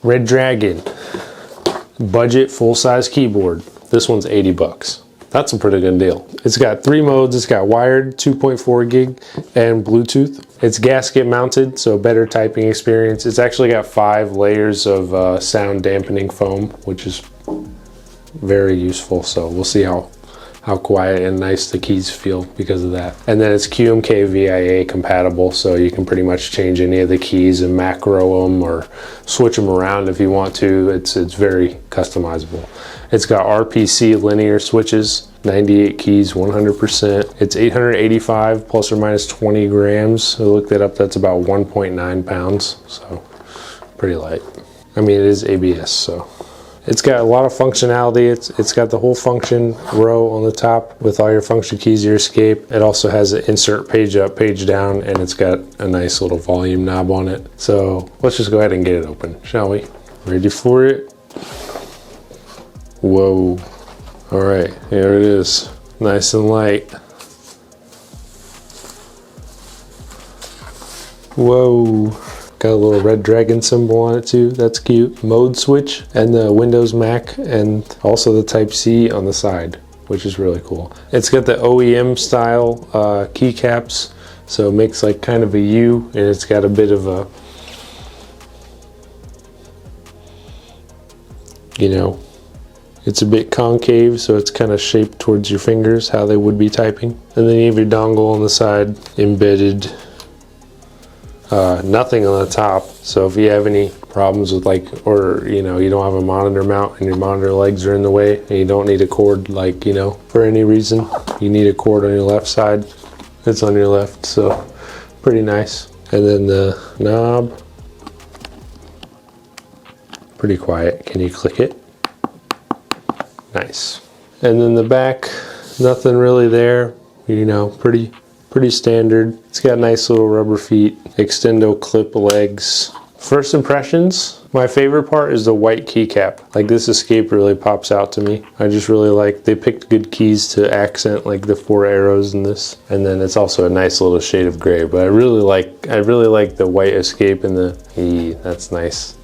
Redragon budget full-size keyboard. This one's 80 bucks. That's a pretty good deal. It's got 3 modes. It's got wired, 2.4 gig, and Bluetooth. It's gasket mounted, so better typing experience. It's actually got 5 layers of sound dampening foam, which is very useful. So we'll see how quiet and nice the keys feel because of that. And then it's QMK VIA compatible, so you can pretty much change any of the keys and macro them or switch them around if you want to. It's very customizable. It's got RPC Linear Switches, 98 keys, 100%. It's 885 plus or minus 20 grams. I looked it up, that's about 1.9 pounds, so pretty light. I mean, it is ABS, so. It's got a lot of functionality. It's got the whole function row on the top with all your function keys, your escape. It also has an insert page up, page down, and it's got a nice little volume knob on it. So let's just go ahead and get it open, shall we? Ready for it? Whoa. All right, here it is. Nice and light. Whoa. Got a little Redragon symbol on it too, that's cute. Mode switch and the Windows Mac and also the Type-C on the side, which is really cool. It's got the OEM style keycaps, so it makes like kind of a U, and it's got a bit of a, you know, it's a bit concave, so it's kind of shaped towards your fingers, how they would be typing. And then you have your dongle on the side, embedded. Nothing on the top, so if you have any problems with like, or you know, you don't have a monitor mount and your monitor legs are in the way and you don't need a cord, like, you know, for any reason, you need a cord on your left side, it's on your left, so pretty nice. And then the knob, pretty quiet. Can you click it? Nice. And then the back, nothing really there, you know, pretty standard. It's got nice little rubber feet, extendo clip legs. First impressions, my favorite part is the white keycap. Like, this escape really pops out to me. I just really like, they picked good keys to accent like the 4 arrows in this. And then it's also a nice little shade of gray, but I really like the white escape and that's nice.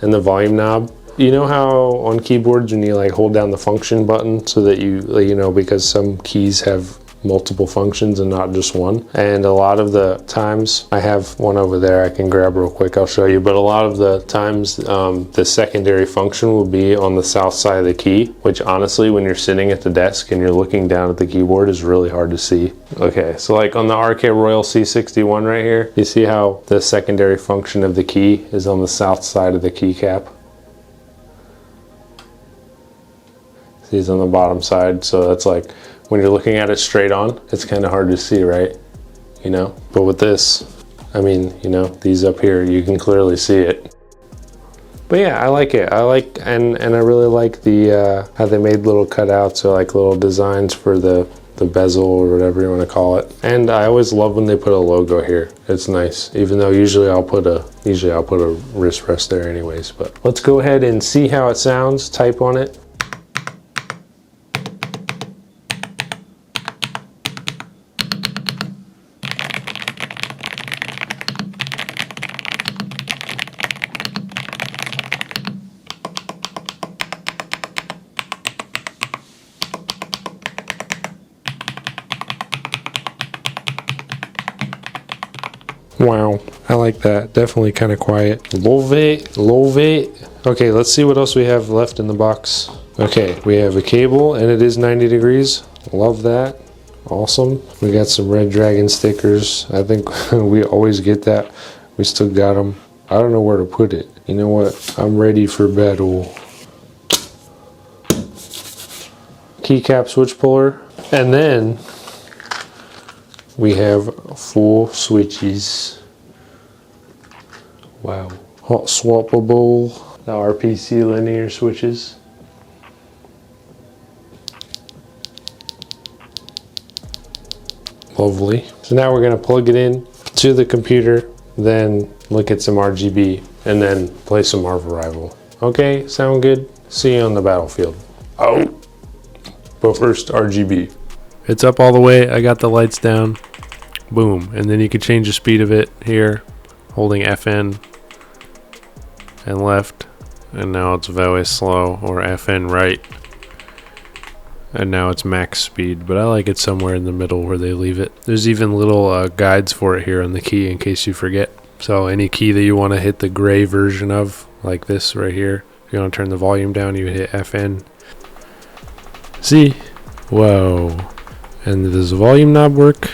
And the volume knob. You know how on keyboards when you like hold down the function button so that you know, because some keys have multiple functions and not just one, and a lot of the times, I have one over there I can grab real quick, I'll show you, but a lot of the times the secondary function will be on the south side of the key, which honestly when you're sitting at the desk and you're looking down at the keyboard is really hard to see. Okay, so like on the RK Royal C61 right here, you see how the secondary function of the key is on the south side of the keycap? See, it's on the bottom side, so that's like, when you're looking at it straight on, it's kind of hard to see, right? You know, but with this, I mean, you know, these up here, you can clearly see it. But yeah, I like it. And I really like the how they made little cutouts or like little designs for the bezel or whatever you want to call it. And I always love when they put a logo here. It's nice, even though usually I'll put a wrist rest there anyways. But let's go ahead and see how it sounds. Type on it. Wow, I like that. Definitely kind of quiet. Love it, love it. Okay, let's see what else we have left in the box. Okay, we have a cable and it is 90 degrees. Love that. Awesome. We got some Redragon stickers. I think we always get that. We still got them. I don't know where to put it. You know what? I'm ready for battle. Keycap switch puller. And then we have 4 switches. Wow. Hot swappable. The RPC Linear Switches. Lovely. So now we're going to plug it in to the computer, then look at some RGB, and then play some Marvel Rival. Okay, sound good? See you on the battlefield. Oh! But first, RGB. It's up all the way. I got the lights down. Boom. And then you can change the speed of it here, holding FN and left. and now it's very slow, or FN right, and now it's max speed, but I like it somewhere in the middle where they leave it. There's even little guides for it here on the key in case you forget. So any key that you want to hit the gray version of, like this right here, if you want to turn the volume down, you hit FN. See? Whoa. And does the volume knob work?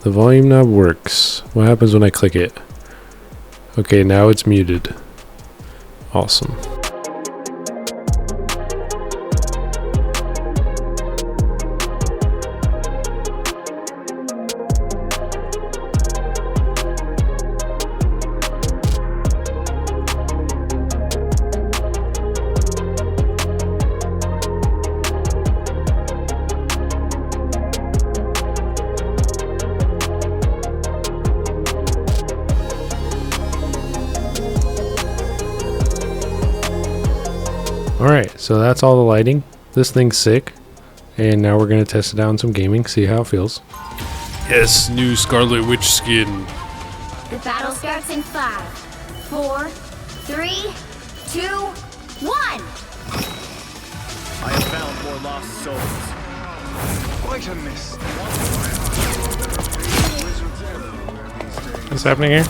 The volume knob works. What happens when I click it? Okay, now it's muted. Awesome. Alright, so that's all the lighting. This thing's sick. And now we're going to test it out in some gaming, see how it feels. Yes, new Scarlet Witch skin. The battle starts in 5, 4, 3, 2, 1! I have found more lost souls. Quite a miss. What's happening here?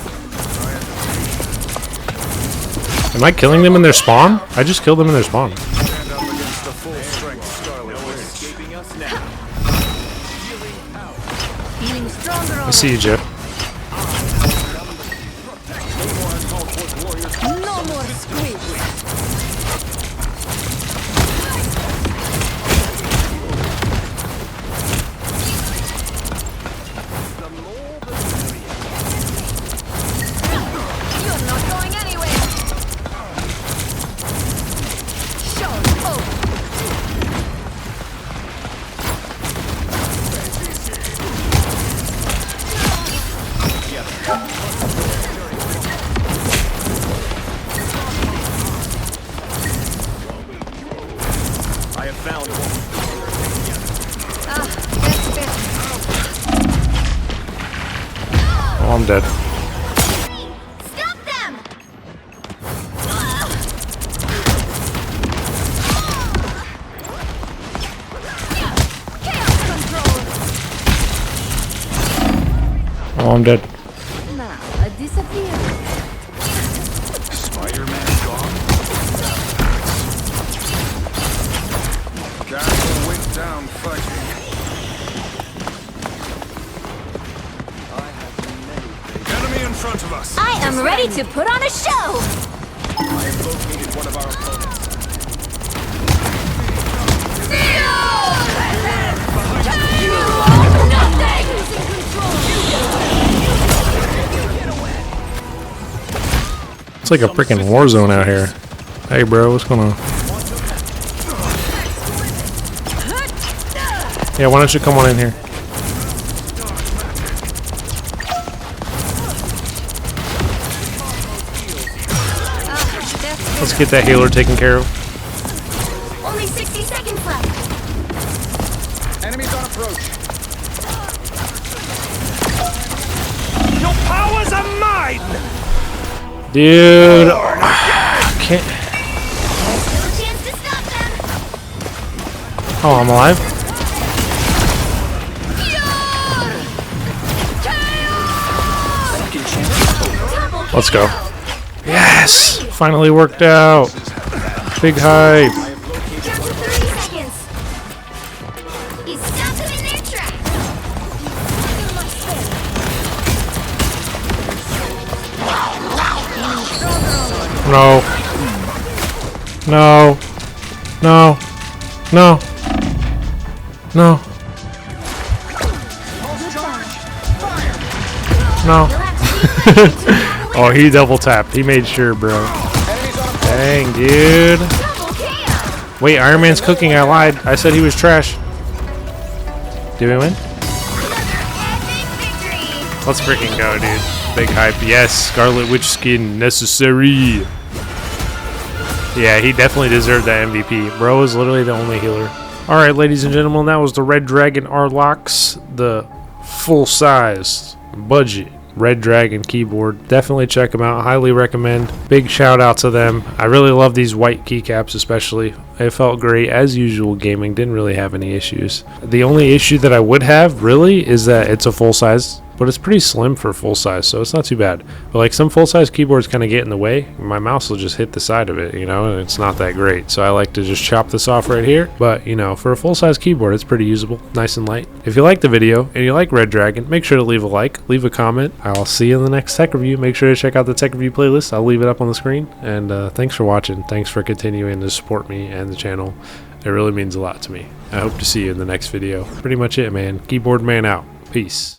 Am I killing them in their spawn? I just killed them in their spawn. Stand up against the full strength Scarlet Witch. Escaping us now. Feeling stronger I see you, Jeff. No more squeaks! You're not going anywhere! Show hope! I have found one. That's better. Oh, I'm dead. Stop them! Chaos control! Oh, I'm dead. Now, disappear. Spider-Man gone. Gasket went down fighting. Enemy in front of us. I am ready to put on a show! I have located one of our opponents. It's like a freaking war zone out here. Hey, bro, what's going on? Yeah, why don't you come on in here? Let's get that healer taken care of. Only 60 seconds left. Enemies on approach. Your powers are mine! Dude, can't. No chance to stop them. Oh, I'm alive. Let's go. Yes, finally worked out. Big hype. Down to 30 seconds. He stopped them in their tracks. No. No. No. No. No. No. Oh, he double tapped. He made sure, bro. Dang, dude. Wait, Iron Man's cooking. I lied. I said he was trash. Did we win? Let's freaking go, dude. Big hype. Yes, Scarlet Witch skin necessary. Yeah, he definitely deserved that MVP. Bro was literally the only healer. Alright, ladies and gentlemen, that was the Redragon Arlokks, the full-size budget Redragon keyboard. Definitely check them out. Highly recommend. Big shout out to them. I really love these white keycaps especially. It felt great as usual gaming. Didn't really have any issues. The only issue that I would have really is that it's a full size, but it's pretty slim for full size, so it's not too bad. But like some full size keyboards kind of get in the way. My mouse will just hit the side of it, you know, and it's not that great. So I like to just chop this off right here. But you know, for a full size keyboard, it's pretty usable, nice and light. If you like the video and you like Redragon, make sure to leave a like, leave a comment. I'll see you in the next tech review. Make sure to check out the tech review playlist. I'll leave it up on the screen. And thanks for watching. Thanks for continuing to support me and the channel. It really means a lot to me. I hope to see you in the next video. Pretty much it, man. Keyboard man out. Peace.